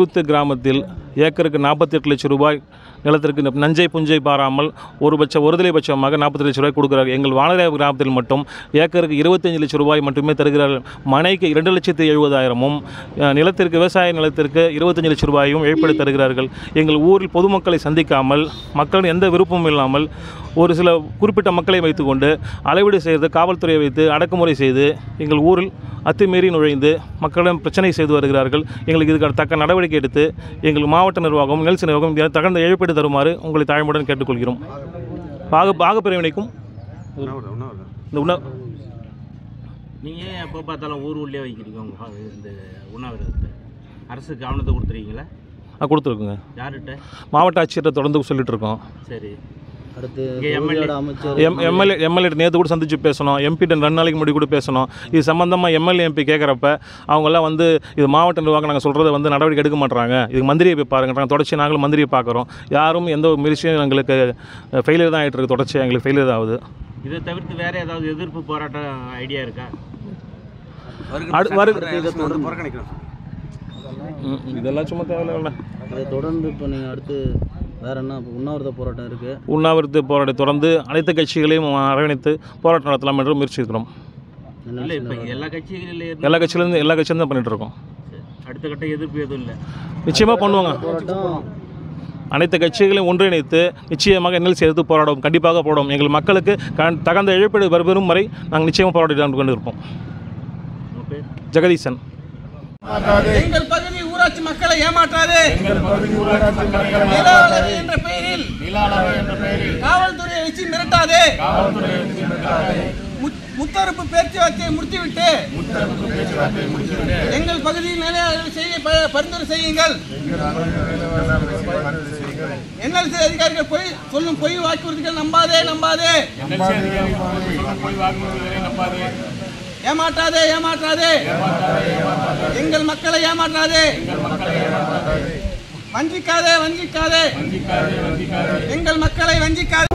செங்குத்து கிராமத்தில் ஏக்கருக்கு 48 லட்சம் ரூபாய் நிலத்திற்கு நஞ்சை புஞ்சை பாராமல் ஒருதலைபட்சமாக 40 லட்சம் ரூபாய் கொடுக்குறார்கள். எங்கள் வானராய கிராமத்தில் மட்டும் ஏக்கருக்கு 25 லட்சம் ரூபாய் மட்டுமே தருகிறார்கள். மனைக்கு 2,70,70,000 நிலத்திற்கு விவசாய நிலத்திற்கு 25 லட்சம் ரூபாயும் இழப்பீடு தருகிறார்கள். எங்கள் ஊரில் பொதுமக்களை சந்திக்காமல் மக்களின் எந்த விருப்பமும் இல்லாமல் ஒரு சில குறிப்பிட்ட மக்களை வைத்துக்கொண்டு அளவீடு செய்து காவல்துறையை வைத்து அடக்குமுறை செய்து எங்கள் ஊரில் அத்துமீறி நுழைந்து மக்களிடம் பிரச்சனை செய்து வருகிறார்கள். எங்களுக்கு இதுக்கு தக்க நடவடிக்கை எடுத்து எங்கள் மாவட்ட நிர்வாகம் நெல்சி நிர்வாகம் தகுந்த இழப்பீடு தருமாறு உங்களை தாழ்மையுடன் கேட்டுக்கொள்கிறோம். பாகப்பிரிவினைக்கும் இந்த நீங்கள் எப்போ பார்த்தாலும் உள்ளே வைக்கிறீங்க இந்த உண்ணாவிரதத்தை அரசு கவனத்தை கொடுத்துருக்கீங்களா? கொடுத்துருக்குங்க. யார்கிட்ட? மாவட்ட ஆட்சியரை தொடர்ந்து சொல்லிட்டு இருக்கோம். சரி. அடுத்து எம்எல்ஏ நேற்று கூட சந்தித்து பேசணும். எம்பிட்ட 2 நாளைக்கு முன்னாடி கூட பேசணும். இது சம்மந்தமாக எம்எல்ஏ எம்பி கேட்குறப்ப அவங்கெல்லாம் இது மாவட்ட நிர்வாகம் நாங்கள் சொல்கிறத நடவடிக்கை எடுக்க மாட்டுறாங்க. இதுக்கு மந்திரியை போய் பாருங்க. தொடர்ச்சி நாங்களும் மந்திரியை பார்க்குறோம். யாரும் எந்த ஒரு முயற்சியும் எங்களுக்கு ஃபெயிலியர் தான் ஆகிட்டு இருக்கு. தொடர்ச்சியாக எங்களுக்கு ஃபெயிலியர் ஆகுது. இதை தவிர்த்து வேறு ஏதாவது எதிர்ப்பு போராட்டம் ஐடியா இருக்கா? இதெல்லாம் சும்மா தேவையில்லை. இதை தொடர்ந்து இப்போ நீங்கள் அடுத்து வேறு என்ன உண்ணாவிரத போராட்டம் இருக்குது? உண்ணாவிரத போராட்டத்தை தொடர்ந்து அனைத்து கட்சிகளையும் அரவணைத்து போராட்டம் நடத்தலாம் என்று முயற்சி இருக்கிறோம். இல்லை, இப்போ எல்லா கட்சியிலேருந்து தான் பண்ணிகிட்டு இருக்கோம். அடுத்த கட்ட எதிர்ப்பு எதுவும் இல்லை. நிச்சயமாக பண்ணுவாங்க. அனைத்து கட்சிகளையும் ஒன்றிணைத்து நிச்சயமாக என்எல்சி எதிர்த்து போராடும். கண்டிப்பாக போடும். எங்கள் மக்களுக்கு தகுந்த இழப்பீடு பெறும் வரை நாங்கள் நிச்சயமாக போராடி கொண்டு இருப்போம். ஜெகதீசன். எங்கள் பகுதி ஊராட்சி மக்களை ஏமாற்றாதே. என்ற பெயரில் காவல்துறையை வச்சு மிரட்டாதே. முத்தரப்பு பேச்சுவார்த்தையை முடித்துவிட்டு எங்கள் பகுதியில் நிலையாளர்கள் செய்ய பரிந்துரை செய்யுங்கள். என்எல்சி அதிகாரிகள் பொய் வாக்குறுதிகள் நம்பாதே. ஏமாற்றாதே. எங்கள் மக்களை ஏமாற்றாதே. வஞ்சிக்காதே. எங்கள் மக்களை வஞ்சிக்காதே.